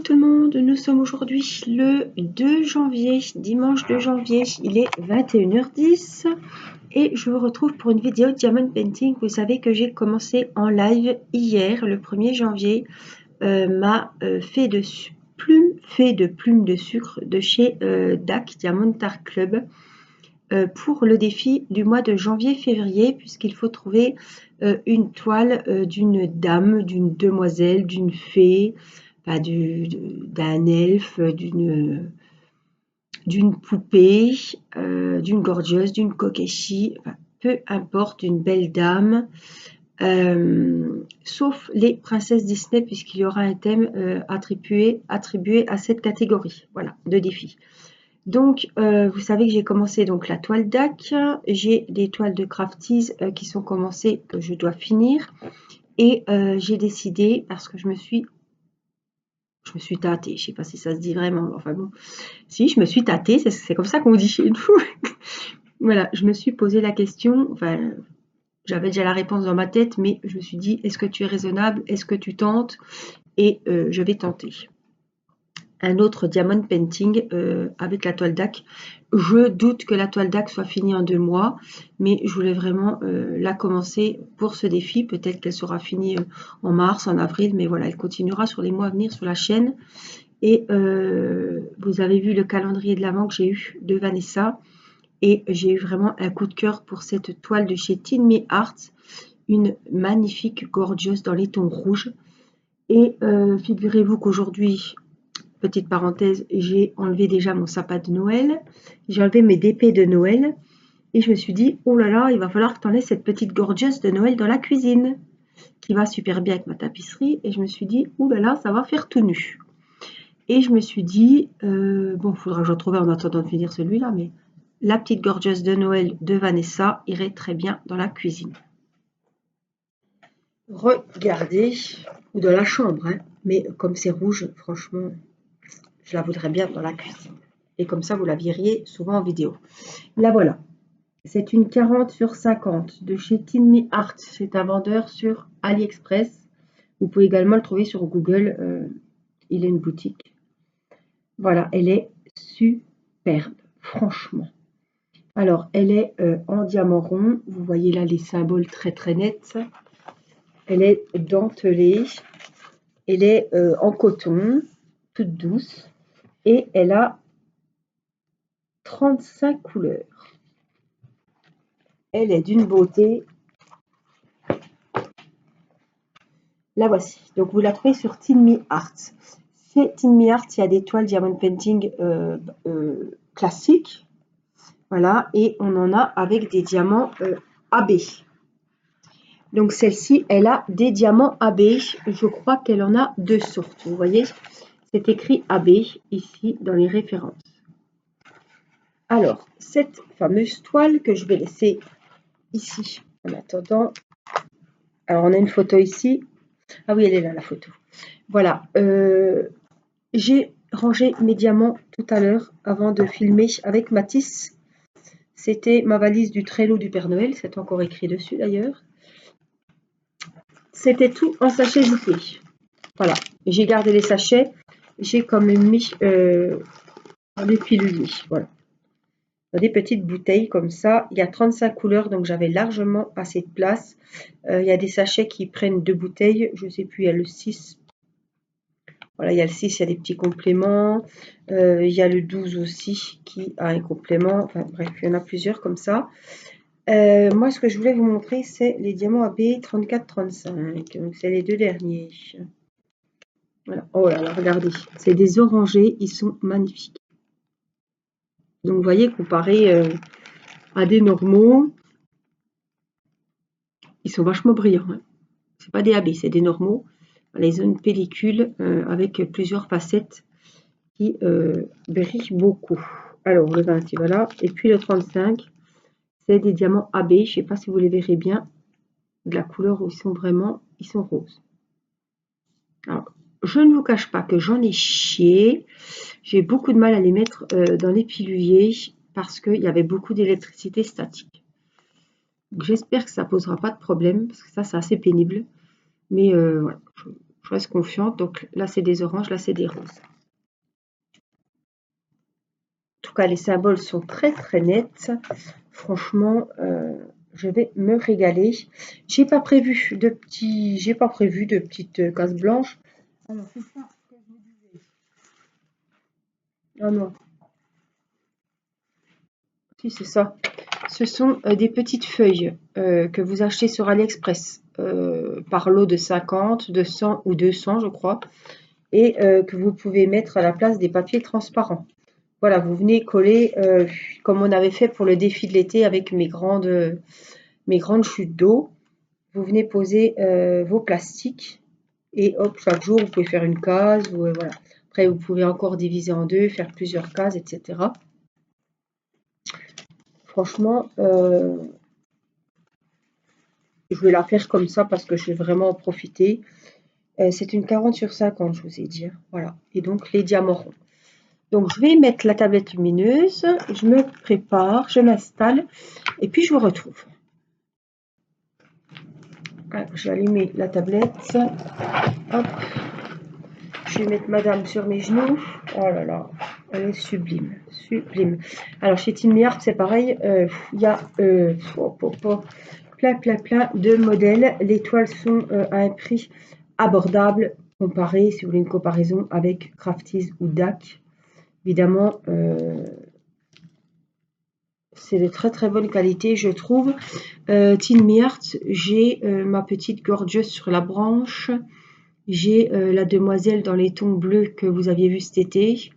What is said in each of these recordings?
tout le monde, nous sommes aujourd'hui le 2 janvier, dimanche 2 janvier, il est 21h10 et je vous retrouve pour une vidéo Diamond Painting. Vous savez que j'ai commencé en live hier, le 1er janvier, ma fée de plumes de sucre de chez DAC, Diamond Art Club, pour le défi du mois de janvier-février, puisqu'il faut trouver une toile d'une dame, d'une demoiselle, d'une fée, d'un elfe, d'une poupée, d'une gorgeuse, d'une kokeshi, peu importe, d'une belle dame, sauf les princesses Disney, puisqu'il y aura un thème attribué à cette catégorie, voilà, de défi. Donc, vous savez que j'ai commencé donc la toile DAC, j'ai des toiles de Crafties qui sont commencées, que je dois finir, et j'ai décidé, parce que je me suis tâtée, je sais pas si ça se dit vraiment, enfin bon, si, je me suis tâtée, c'est comme ça qu'on dit chez nous. Voilà, je me suis posé la question, enfin, j'avais déjà la réponse dans ma tête, mais je me suis dit, est-ce que tu es raisonnable, est-ce que tu tentes? Et je vais tenter. Un autre diamond painting avec la toile DAC. Je doute que la toile DAC soit finie en 2 mois, mais je voulais vraiment la commencer pour ce défi. Peut-être qu'elle sera finie en mars, en avril, mais voilà, elle continuera sur les mois à venir sur la chaîne. Et vous avez vu le calendrier de l'Avent que j'ai eu de Vanessa, et j'ai eu vraiment un coup de cœur pour cette toile de chez Tin Me Art, une magnifique gorgeous dans les tons rouges. Et figurez-vous qu'aujourd'hui, petite parenthèse, j'ai enlevé déjà mon sapin de Noël, j'ai enlevé mes DP de Noël, et je me suis dit, oh là là, il va falloir que tu enlèves cette petite gorgeous de Noël dans la cuisine, qui va super bien avec ma tapisserie, et je me suis dit, oh là là, ça va faire tout nu. Et je me suis dit, bon, il faudra que je retrouve en attendant de finir celui-là, mais la petite gorgeous de Noël de Vanessa irait très bien dans la cuisine. Regardez, ou dans la chambre, hein, mais comme c'est rouge, franchement, je la voudrais bien dans la cuisine. Et comme ça, vous la verriez souvent en vidéo. La voilà. C'est une 40/50 de chez Tin Me Art. C'est un vendeur sur AliExpress. Vous pouvez également le trouver sur Google. Il a une boutique. Voilà, elle est superbe, franchement. Alors, elle est en diamant rond. Vous voyez là les symboles très très nets. Elle est dentelée. Elle est en coton, toute douce. Et elle a 35 couleurs. Elle est d'une beauté. La voici. Donc, vous la trouvez sur Tin Me Art. Chez Tin Me Art, il y a des toiles diamond painting classiques. Voilà. Et on en a avec des diamants AB. Donc, celle-ci, elle a des diamants AB. Je crois qu'elle en a 2 sortes. Vous voyez, c'est écrit AB ici dans les références. Alors, cette fameuse toile que je vais laisser ici en attendant. Alors, on a une photo ici. Ah oui, elle est là, la photo. Voilà. J'ai rangé mes diamants tout à l'heure avant de filmer avec Matisse. C'était ma valise du Trello du Père Noël. C'est encore écrit dessus d'ailleurs. C'était tout en sachet zippé. Voilà. J'ai gardé les sachets. J'ai quand même mis des piluliers. Voilà. Dans des petites bouteilles comme ça. Il y a 35 couleurs, donc j'avais largement assez de place. Il y a des sachets qui prennent 2 bouteilles. Je ne sais plus, il y a le 6. Voilà, il y a le 6, il y a des petits compléments. Il y a le 12 aussi qui a un complément. Enfin bref, il y en a plusieurs comme ça. Moi, ce que je voulais vous montrer, c'est les diamants AB 34-35. Donc, c'est les 2 derniers. Voilà. Oh là là, regardez. C'est des orangés. Ils sont magnifiques. Donc, vous voyez, comparé à des normaux, ils sont vachement brillants. Hein. C'est pas des AB, c'est des normaux. Voilà, ils ont une pellicule avec plusieurs facettes qui brillent beaucoup. Alors, le 20, voilà. Et puis, le 35, c'est des diamants AB. Je ne sais pas si vous les verrez bien. De la couleur où ils sont roses. Alors, je ne vous cache pas que j'en ai chié. J'ai beaucoup de mal à les mettre dans les piluliers parce qu'il y avait beaucoup d'électricité statique. J'espère que ça ne posera pas de problème parce que ça, c'est assez pénible. Mais voilà, Je reste confiante. Donc là, c'est des oranges, là, c'est des roses. En tout cas, les symboles sont très très nets. Franchement, je vais me régaler. J'ai pas prévu de petites cases blanches. Alors, c'est ça que je me disais. Ah non, si c'est ça. Ce sont des petites feuilles que vous achetez sur AliExpress par lot de 50, de 100 ou 200, je crois, et que vous pouvez mettre à la place des papiers transparents. Voilà, vous venez coller comme on avait fait pour le défi de l'été avec mes grandes chutes d'eau. Vous venez poser vos plastiques et hop, chaque jour, vous pouvez faire une case. Voilà. Après, vous pouvez encore diviser en deux, faire plusieurs cases, etc. Franchement, je vais la faire comme ça parce que je vais vraiment en profiter. C'est une 40/50, je vous ai dit. Voilà. Et donc, les diamants ronds. Donc, je vais mettre la tablette lumineuse. Je me prépare, je m'installe et puis je vous retrouve. Alors, je vais allumer la tablette. Hop. Je vais mettre madame sur mes genoux. Oh là là, elle est sublime, sublime. Alors, chez Team Art, c'est pareil. Il y a plein de modèles. Les toiles sont à un prix abordable comparé, si vous voulez une comparaison avec Crafties ou DAC. Évidemment, c'est de très très bonne qualité, je trouve. Team Art, j'ai ma petite Gorgeous sur la branche. J'ai la demoiselle dans les tons bleus que vous aviez vu cet été.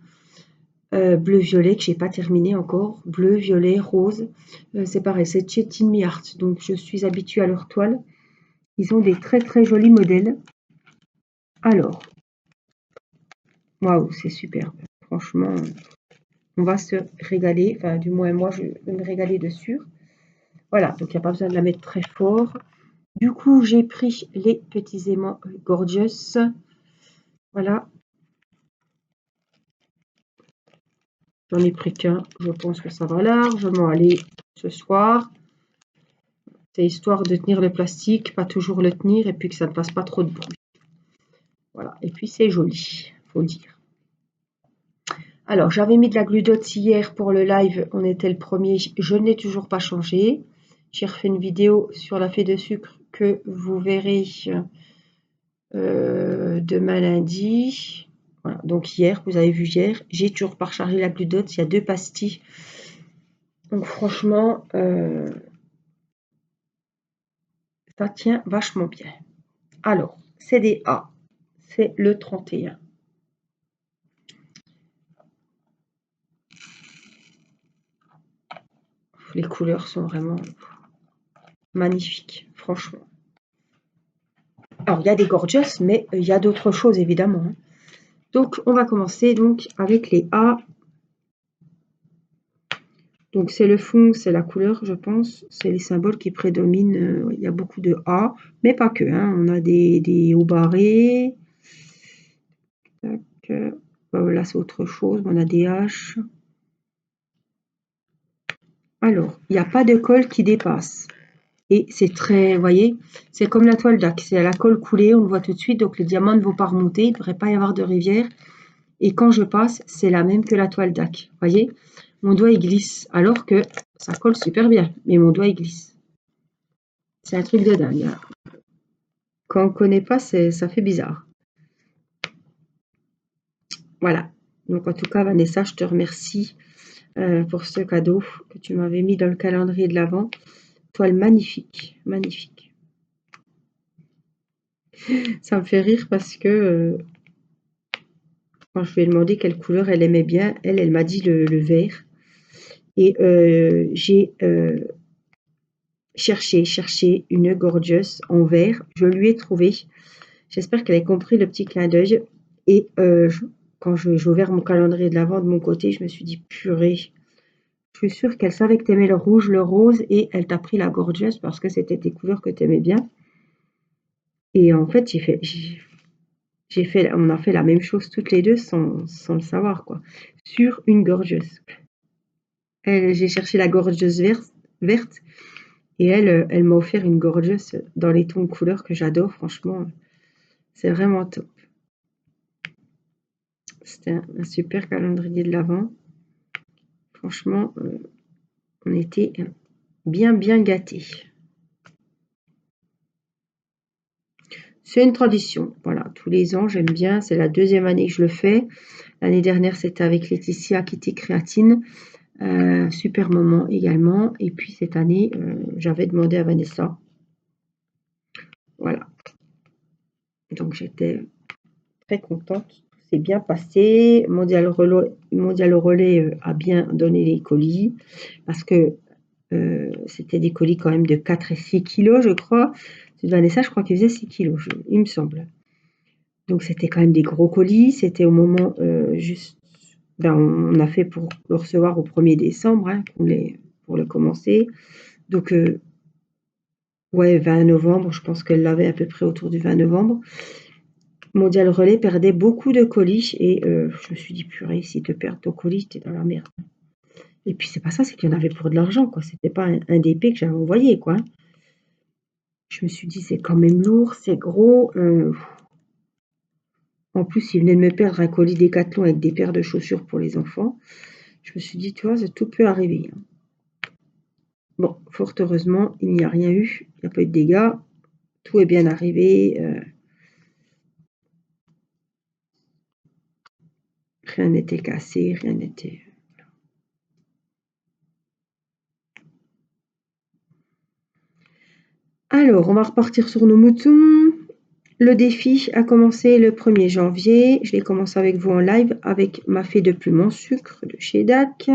Bleu-violet que j'ai pas terminé encore. Bleu, violet, rose. C'est pareil, c'est chez Team Art. Donc je suis habituée à leur toile. Ils ont des très très jolis modèles. Alors, waouh, c'est superbe. Franchement, on va se régaler. Enfin, du moins, moi, je vais me régaler dessus. Voilà, donc il n'y a pas besoin de la mettre très fort. Du coup, j'ai pris les petits aimants Gorgeous. Voilà. J'en ai pris qu'un. Je pense que ça va largement aller ce soir. C'est histoire de tenir le plastique, pas toujours le tenir, et puis que ça ne fasse pas trop de bruit. Voilà, et puis c'est joli, faut le dire. Alors, j'avais mis de la glue dots hier pour le live, on était le premier, je n'ai toujours pas changé. J'ai refait une vidéo sur la fée de sucre que vous verrez demain lundi. Voilà, donc hier, vous avez vu hier, j'ai toujours pas rechargé la glue dots, il y a 2 pastilles. Donc franchement, ça tient vachement bien. Alors, CDA, c'est le 31. Les couleurs sont vraiment magnifiques, franchement. Alors, il y a des gorgeous, mais il y a d'autres choses, évidemment. Donc, on va commencer donc avec les A. Donc, c'est le fond, c'est la couleur, je pense. C'est les symboles qui prédominent. Il y a beaucoup de A, mais pas que. On a des hauts barrés. Là, c'est autre chose. On a des H. Alors, il n'y a pas de colle qui dépasse. Et c'est très, vous voyez, c'est comme la toile DAC. C'est à la colle coulée, on le voit tout de suite. Donc, le diamant ne vaut pas remonter. Il ne devrait pas y avoir de rivière. Et quand je passe, c'est la même que la toile DAC. Vous voyez, mon doigt, il glisse. Alors que ça colle super bien. Mais mon doigt, il glisse. C'est un truc de dingue. Quand on ne connaît pas, ça fait bizarre. Voilà. Donc, en tout cas, Vanessa, je te remercie pour ce cadeau que tu m'avais mis dans le calendrier de l'Avent. Toile magnifique. Magnifique. Ça me fait rire parce que quand je lui ai demandé quelle couleur elle aimait bien, elle m'a dit le vert. Et j'ai cherché une gorgeous en vert. Je lui ai trouvé. J'espère qu'elle a compris le petit clin d'œil. Et quand j'ai ouvert mon calendrier de l'Avent de mon côté, je me suis dit, purée, je suis sûre qu'elle savait que tu aimais le rouge, le rose, et elle t'a pris la gorgeous parce que c'était tes couleurs que tu aimais bien. Et en fait, on a fait la même chose toutes les deux sans le savoir, quoi. Sur une gorgeous. J'ai cherché la gorgeous verte et elle m'a offert une gorgeous dans les tons de couleurs que j'adore, franchement. C'est vraiment top. C'était un super calendrier de l'Avent. Franchement, on était bien gâtés. C'est une tradition, voilà, tous les ans, j'aime bien. C'est la 2e année que je le fais. L'année dernière, c'était avec Laetitia qui était créatine. Super moment également. Et puis cette année, j'avais demandé à Vanessa. Voilà. Donc j'étais très contente. C'est bien passé. Mondial Relais a bien donné les colis parce que c'était des colis quand même de 4 et 6 kilos, je crois. Vanessa, je crois qu'il faisait 6 kilos, il me semble. Donc c'était quand même des gros colis. C'était au moment juste... Ben, on a fait pour le recevoir au 1er décembre, hein, pour le commencer. Donc, ouais, 20 novembre, je pense qu'elle l'avait à peu près autour du 20 novembre. Mondial Relais perdait beaucoup de colis et je me suis dit, purée, si te perds ton colis, t'es dans la merde. Et puis c'est pas ça, c'est qu'il y en avait pour de l'argent, quoi. C'était pas un DP que j'avais envoyé, quoi. Je me suis dit, c'est quand même lourd, c'est gros. En plus, ils venaient de me perdre un colis Décathlon avec des paires de chaussures pour les enfants. Je me suis dit, tu vois, tout peut arriver. Bon, fort heureusement, il n'y a rien eu. Il n'y a pas eu de dégâts. Tout est bien arrivé. Rien n'était cassé, rien n'était... Alors, on va repartir sur nos moutons. Le défi a commencé le 1er janvier. Je l'ai commencé avec vous en live avec ma fée de plume en sucre de chez DAC.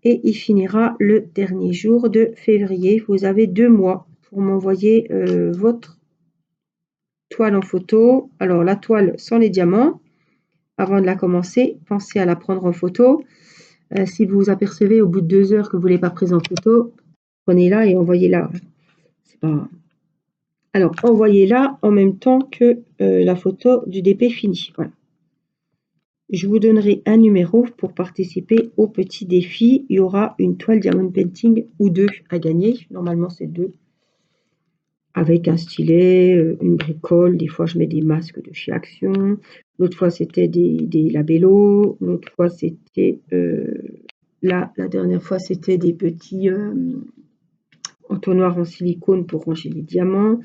Et il finira le dernier jour de février. Vous avez 2 mois pour m'envoyer votre toile en photo. Alors, la toile sans les diamants. Avant de la commencer, pensez à la prendre en photo. Si vous vous apercevez au bout de 2 heures que vous ne l'avez pas prise en photo, prenez-la et envoyez-la. C'est pas... Alors, envoyez-la en même temps que la photo du DP fini. Voilà. Je vous donnerai un numéro pour participer au petit défi. Il y aura une toile Diamond Painting ou 2 à gagner. Normalement, c'est 2. Avec un stylet, une bricole. Des fois, je mets des masques de chez Action. L'autre fois, c'était des labellos. L'autre fois, c'était... la dernière fois, c'était des petits entonnoirs en silicone pour ranger les diamants.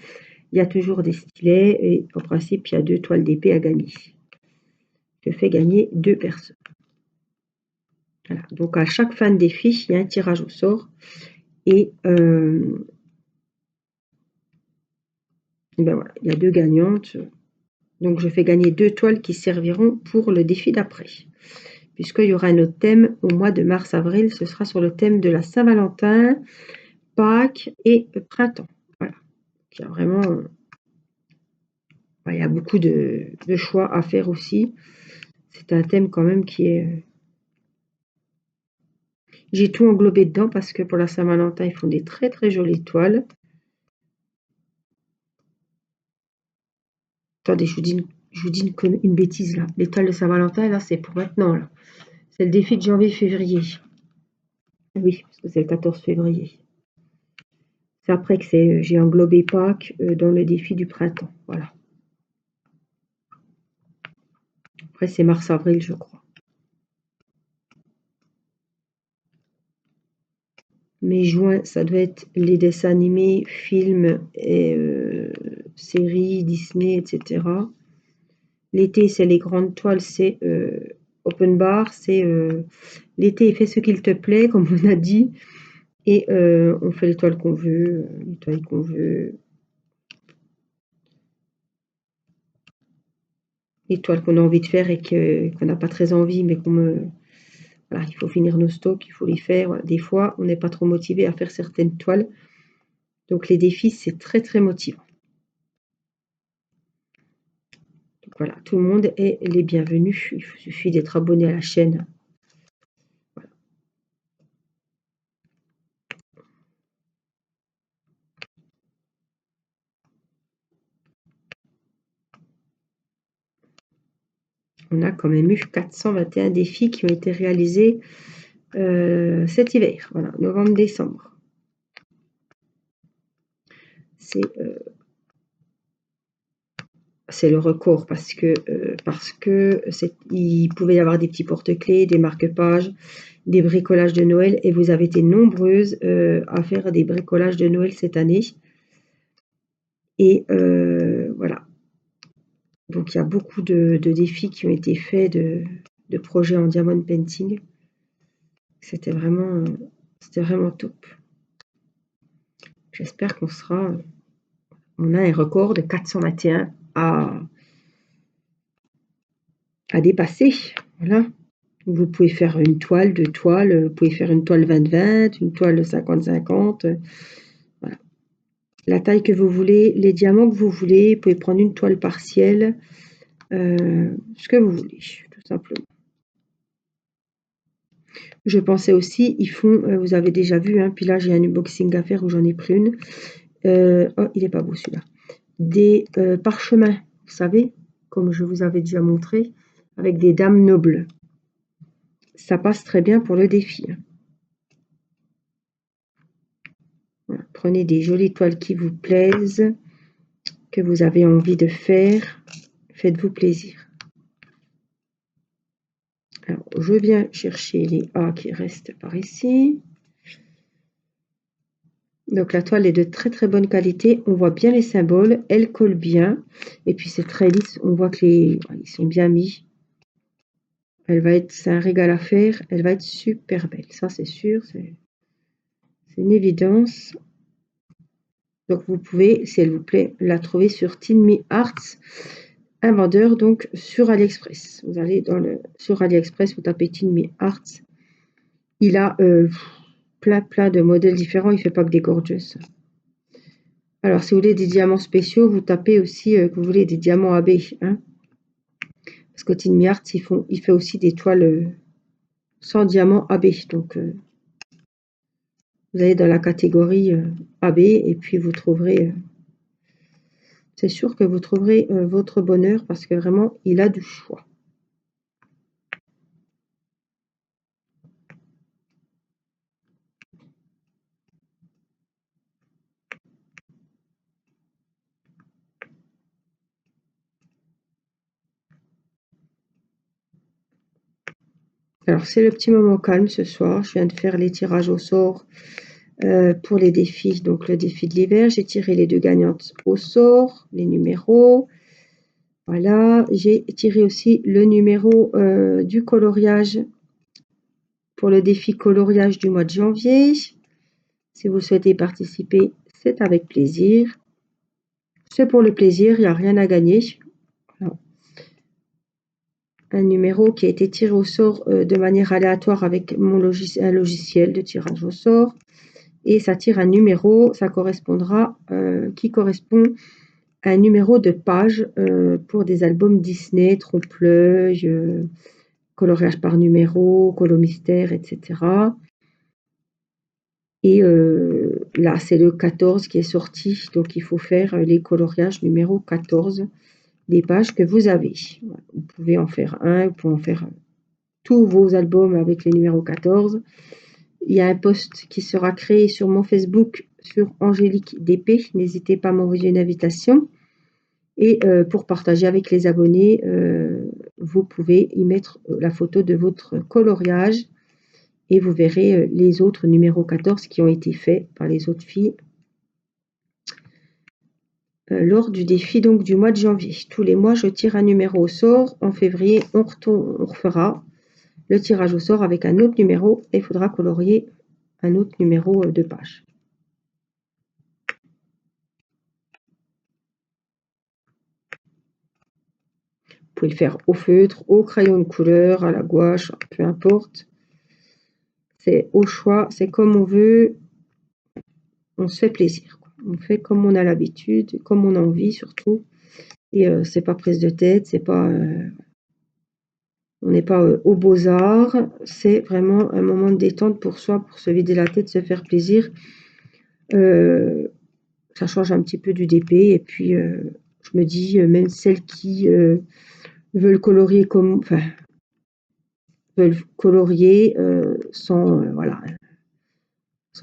Il y a toujours des stylets et en principe, il y a 2 toiles d'épée à gagner. Je fais gagner 2 personnes. Voilà. Donc, à chaque fin de défi, il y a un tirage au sort. Et ben voilà, il y a 2 gagnantes. Donc, je fais gagner 2 toiles qui serviront pour le défi d'après. Puisqu'il y aura un autre thème au mois de mars-avril. Ce sera sur le thème de la Saint-Valentin, Pâques et printemps. Voilà. Il y a vraiment... il y a beaucoup de choix à faire aussi. C'est un thème quand même qui est... J'ai tout englobé dedans parce que pour la Saint-Valentin, ils font des très très jolies toiles. Attendez, je vous dis une bêtise là. Les toiles de Saint-Valentin, là, c'est pour maintenant. Là. C'est le défi de janvier-février. Oui, parce que c'est le 14 février. C'est après que j'ai englobé Pâques dans le défi du printemps. Voilà. Après, c'est mars-avril, je crois. Mais juin, ça doit être les dessins animés, films et séries, Disney, etc. L'été, c'est les grandes toiles, c'est open bar, c'est l'été, il fait ce qu'il te plaît, comme on a dit, et on fait les toiles qu'on veut, les toiles qu'on veut, les toiles qu'on a envie de faire et qu'on n'a pas très envie, mais voilà, il faut finir nos stocks, il faut les faire. Voilà. Des fois, on n'est pas trop motivé à faire certaines toiles, donc les défis, c'est très très motivant. Donc voilà, tout le monde est les bienvenus, il suffit d'être abonné à la chaîne. Voilà. On a quand même eu 421 défis qui ont été réalisés cet hiver, voilà, novembre-décembre. C'est c'est le record parce que il pouvait y avoir des petits porte-clés, des marque-pages, des bricolages de Noël et vous avez été nombreuses à faire des bricolages de Noël cette année. Et voilà. Donc il y a beaucoup de défis qui ont été faits, de projets en diamond painting. C'était vraiment top. J'espère on a un record de 421 à dépasser. Voilà. Vous pouvez faire une toile, 2 toiles, vous pouvez faire une toile 20-20, une toile 50-50. Voilà. La taille que vous voulez, les diamants que vous voulez, vous pouvez prendre une toile partielle, ce que vous voulez, tout simplement. Je pensais aussi, ils font, vous avez déjà vu, hein, puis là j'ai un unboxing à faire où j'en ai pris une. Oh, il n'est pas beau celui-là. Des parchemins, vous savez, comme je vous avais déjà montré, avec des dames nobles. Ça passe très bien pour le défi. Voilà. Prenez des jolies toiles qui vous plaisent, que vous avez envie de faire. Faites-vous plaisir. Alors, je viens chercher les A qui restent par ici. Donc la toile est de très très bonne qualité. On voit bien les symboles, elle colle bien. Et puis c'est très lisse. On voit que ils sont bien mis. C'est un régal à faire. Elle va être super belle. Ça c'est sûr. C'est une évidence. Donc vous pouvez, si elle vous plaît, la trouver sur Tin Me Arts, un vendeur donc sur AliExpress. Vous allez sur AliExpress, vous tapez Tin Me Arts. Il a plein de modèles différents. Il ne fait pas que des gorgeous. Alors si vous voulez des diamants spéciaux, vous tapez aussi que vous voulez des diamants AB. Hein, parce que Tin Me Arts, il fait aussi des toiles sans diamants AB. Donc vous allez dans la catégorie AB et puis vous trouverez... c'est sûr que vous trouverez votre bonheur parce que vraiment, il a du choix. Alors, c'est le petit moment calme ce soir. Je viens de faire les tirages au sort pour les défis. Donc, le défi de l'hiver, j'ai tiré les 2 gagnantes au sort, les numéros. Voilà, j'ai tiré aussi le numéro du coloriage pour le défi coloriage du mois de janvier. Si vous souhaitez participer, c'est avec plaisir. C'est pour le plaisir, il n'y a rien à gagner. Voilà. Un numéro qui a été tiré au sort de manière aléatoire avec un logiciel de tirage au sort. Et ça tire un numéro, ça correspondra, qui correspond à un numéro de page pour des albums Disney, trompe-l'œil, coloriage par numéro, colo mystère, etc. Et là, c'est le 14 qui est sorti, donc il faut faire les coloriages numéro 14 des pages que vous avez. Vous pouvez en faire un, vous pouvez en faire tous vos albums avec les numéros 14. Il y a un post qui sera créé sur mon Facebook sur Angélique DP. N'hésitez pas à m'envoyer une invitation. Et pour partager avec les abonnés, vous pouvez y mettre la photo de votre coloriage et vous verrez les autres numéros 14 qui ont été faits par les autres filles lors du défi donc, du mois de janvier. Tous les mois, je tire un numéro au sort. En février, on refera le tirage au sort avec un autre numéro et il faudra colorier un autre numéro de page. Vous pouvez le faire au feutre, au crayon de couleur, à la gouache, peu importe. C'est au choix, c'est comme on veut. On se fait plaisir. On fait comme on a l'habitude, comme on a envie surtout. Et c'est pas prise de tête, c'est pas... on n'est pas aux beaux-arts. C'est vraiment un moment de détente pour soi, pour se vider la tête, se faire plaisir. Ça change un petit peu du DP. Et puis, je me dis, même celles qui veulent colorier veulent colorier sans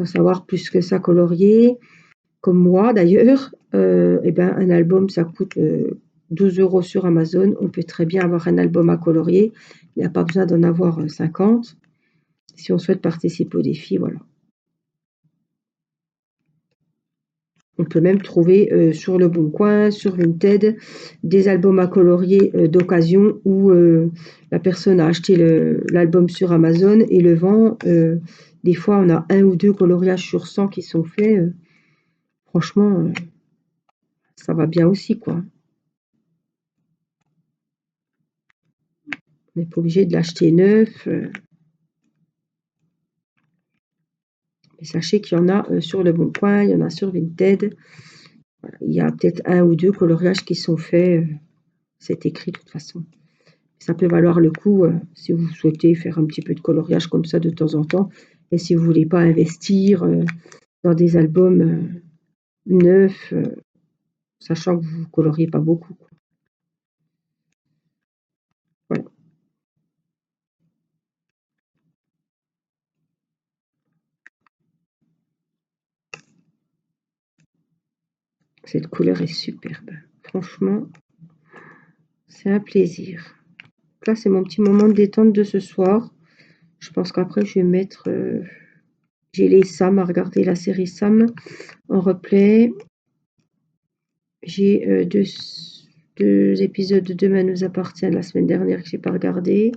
savoir plus que ça colorier, comme moi d'ailleurs, et ben un album ça coûte 12 € sur Amazon. On peut très bien avoir un album à colorier. Il n'y a pas besoin d'en avoir 50. Si on souhaite participer au défi, voilà. On peut même trouver sur Le Bon Coin, sur Vinted, des albums à colorier d'occasion où la personne a acheté l'album sur Amazon et le vend. Des fois, on a 1 ou 2 coloriages sur 100 qui sont faits. Franchement, ça va bien aussi, quoi. On n'est pas obligé de l'acheter neuf. Mais sachez qu'il y en a sur Le Bon Coin, il y en a sur Vinted. Voilà. Il y a peut-être 1 ou 2 coloriages qui sont faits. C'est écrit de toute façon. Ça peut valoir le coup si vous souhaitez faire un petit peu de coloriage comme ça de temps en temps. Et si vous ne voulez pas investir dans des albums neufs, sachant que vous ne coloriez pas beaucoup, quoi. Voilà. Cette couleur est superbe. Franchement, c'est un plaisir. Là, c'est mon petit moment de détente de ce soir. Je pense qu'après, je vais mettre... j'ai les Sam à regarder la série Sam en replay. J'ai 2 épisodes de Demain nous appartient la semaine dernière que j'ai pas regardé.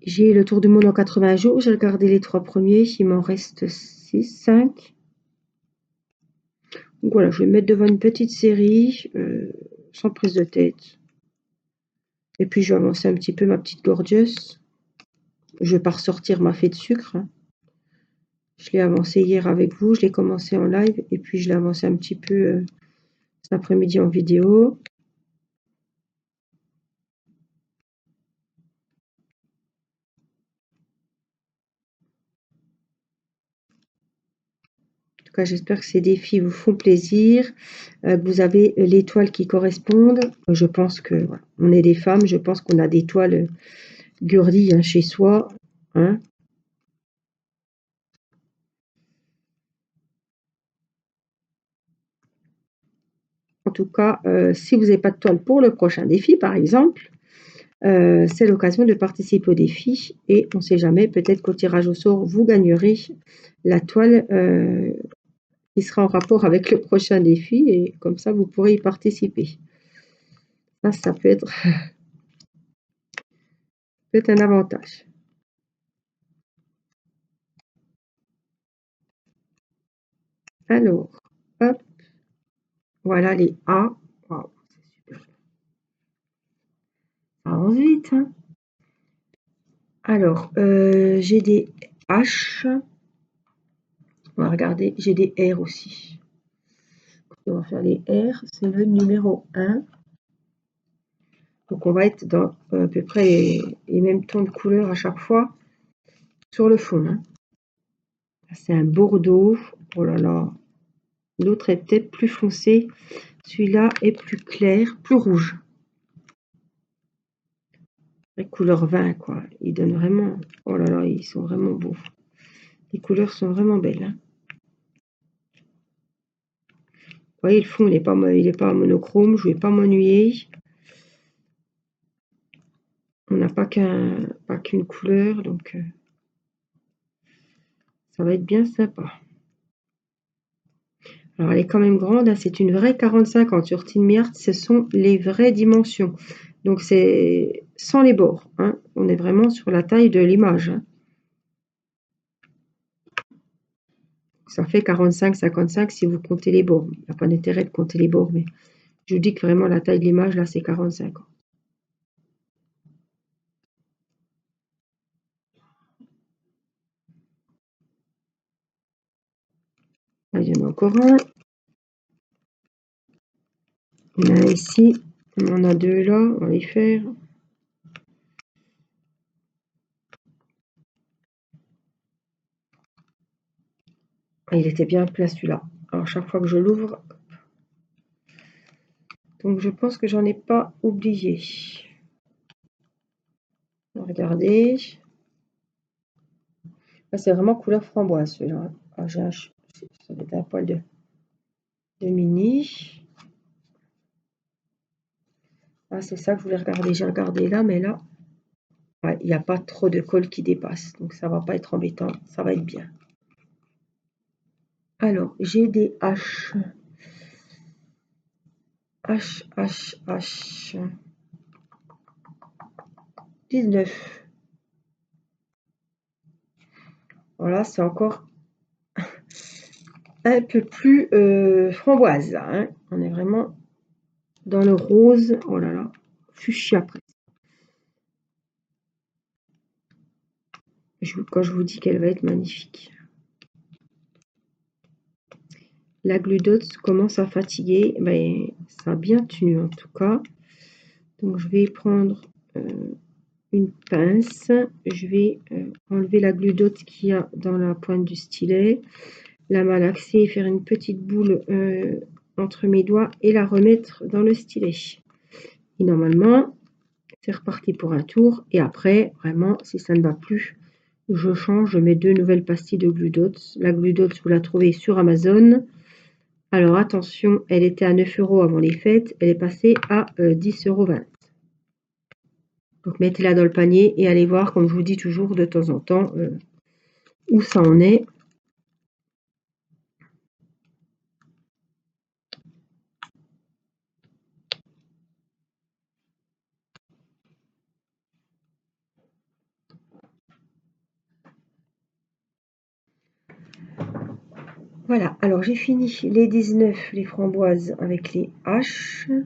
J'ai Le Tour du monde en 80 jours. J'ai regardé les 3 premiers. Il m'en reste 5. Donc voilà, je vais me mettre devant une petite série sans prise de tête. Et puis je vais avancer un petit peu ma petite gorgeous. Je vais pas ressortir ma fée de sucre, hein. Je l'ai avancé hier avec vous. Je l'ai commencé en live. Et puis je l'ai avancé un petit peu cet après-midi en vidéo. En tout cas, j'espère que ces défis vous font plaisir, que vous avez les toiles qui correspondent. Je pense que voilà, on est des femmes, je pense qu'on a des toiles girly chez soi, hein. En tout cas, si vous n'avez pas de toile pour le prochain défi, par exemple, c'est l'occasion de participer au défi et on ne sait jamais, peut-être qu'au tirage au sort, vous gagnerez la toile qui sera en rapport avec le prochain défi et comme ça, vous pourrez y participer. Ça peut être un avantage. Alors, hop, voilà les A. Wow, c'est super. Ça avance vite, hein. Alors, j'ai des H. On va regarder, j'ai des R aussi. On va faire les R, c'est le numéro 1. Donc on va être dans à peu près les mêmes tons de couleurs à chaque fois sur le fond, hein. C'est un bordeaux. Oh là là. L'autre est peut-être plus foncé. Celui-là est plus clair, plus rouge. Couleur 20, quoi. Ils donnent vraiment... Oh là là, ils sont vraiment beaux. Les couleurs sont vraiment belles, hein. Vous voyez, le fond, il n'est pas monochrome. Je ne vais pas m'ennuyer. On n'a pas qu'une couleur, donc ça va être bien sympa. Alors, elle est quand même grande, hein, c'est une vraie 40-50 sur Tiny Art, ce sont les vraies dimensions. Donc, c'est sans les bords, hein. On est vraiment sur la taille de l'image, hein. Ça fait 45-55 si vous comptez les bords. Il n'y a pas d'intérêt de compter les bords, mais je vous dis que vraiment la taille de l'image, là, c'est 45. Là, il y en a encore un. Il y en a un ici. On en a 2 là. On va les faire. Ah, il était bien plein celui-là. Alors, chaque fois que je l'ouvre. Donc, je pense que j'en ai pas oublié. Regardez. Là, c'est vraiment couleur framboise celui-là. Ah, ça va être un poil de... de mini. Ah, c'est ça que je voulais regarder. J'ai regardé là, mais là, ouais, il n'y a pas trop de colle qui dépasse. Donc, ça va pas être embêtant. Ça va être bien. Alors, j'ai des H. H, H, H. 19. Voilà, c'est encore un peu plus framboise, là, hein. On est vraiment dans le rose. Oh là là, fuchsia presque. Quand je vous dis qu'elle va être magnifique. La Glue Dots commence à fatiguer. Ben, ça a bien tenu en tout cas. Donc je vais prendre une pince. Je vais enlever la Glue Dot qu'il y a dans la pointe du stylet. La malaxer et faire une petite boule entre mes doigts et la remettre dans le stylet. Et normalement, c'est reparti pour un tour. Et après, vraiment, si ça ne va plus, je change, je mets 2 nouvelles pastilles de Glue Dots. La Glue Dots, vous la trouvez sur Amazon. Alors attention, elle était à 9 € avant les fêtes, elle est passée à 10,20 €. Donc mettez-la dans le panier et allez voir, comme je vous dis toujours de temps en temps, où ça en est. Voilà, alors j'ai fini les 19, les framboises avec les H. Je ne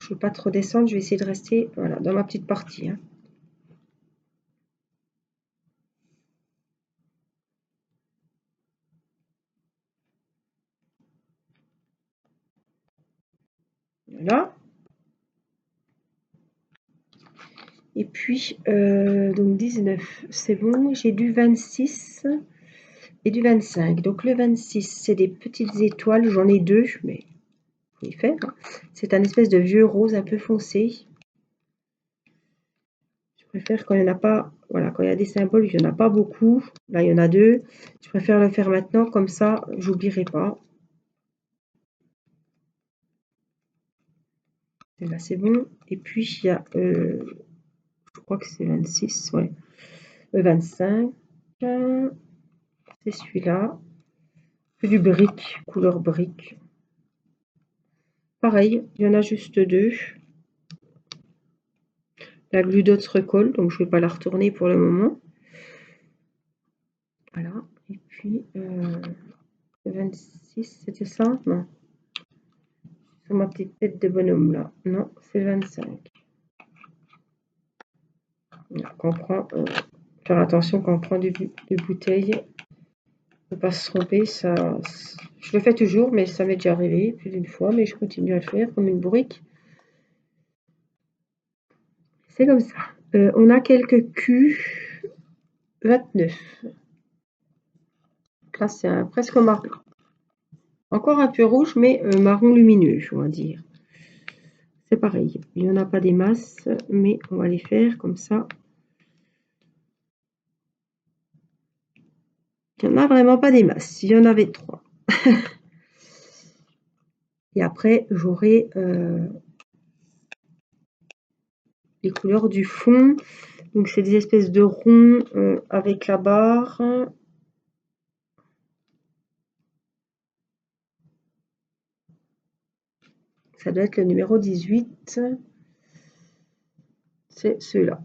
veux pas trop descendre, je vais essayer de rester voilà, dans ma petite partie, hein. Voilà. Et puis, donc 19, c'est bon. J'ai du 26 et du 25. Donc le 26, c'est des petites étoiles. J'en ai 2, mais faut y faire, hein. C'est un espèce de vieux rose un peu foncé. Je préfère quand il n'y en a pas, voilà, quand il y a des symboles, il n'y en a pas beaucoup. Là, il y en a 2. Je préfère le faire maintenant, comme ça, j'oublierai pas. Et là, c'est bon. Et puis, il y a, je crois que c'est 26, ouais. 25. C'est celui-là. C'est du brique, couleur brique. Pareil, il y en a juste 2. La Glue Dots se recolle, donc je ne vais pas la retourner pour le moment. Voilà. Et puis, 26, c'était ça? Non. Sur ma petite tête de bonhomme là. Non, c'est 25. Donc on prend, faire attention quand on prend des bouteilles. Ne pas se tromper, ça, je le fais toujours, mais ça m'est déjà arrivé plus d'une fois, mais je continue à le faire comme une bourrique. C'est comme ça. On a quelques Q29. Là, c'est presque marron. Encore un peu rouge, mais marron lumineux, on va dire. C'est pareil. Il n'y en a pas des masses, mais on va les faire comme ça. Il n'y en a vraiment pas des masses. Il y en avait 3. Et après, j'aurai les couleurs du fond. Donc, c'est des espèces de ronds avec la barre. Ça doit être le numéro 18. C'est ceux-là.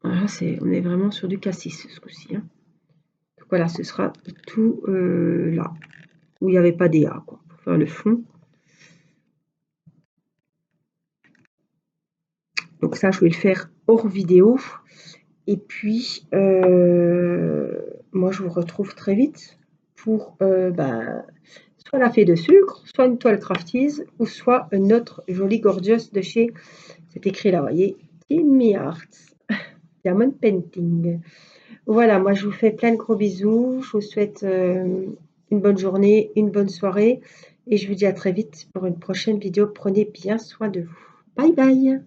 Voilà, on est vraiment sur du cassis ce coup-ci, hein. Donc voilà, ce sera tout là, où il n'y avait pas d'EA, quoi, pour faire le fond. Donc ça, je vais le faire hors vidéo. Et puis, moi, je vous retrouve très vite pour soit la fée de sucre, soit une toile crafties, ou soit une autre jolie gorgeous de chez, c'est écrit là, vous voyez, Timmy Arts, Diamond Painting. Voilà, moi, je vous fais plein de gros bisous. Je vous souhaite une bonne journée, une bonne soirée. Et je vous dis à très vite pour une prochaine vidéo. Prenez bien soin de vous. Bye bye!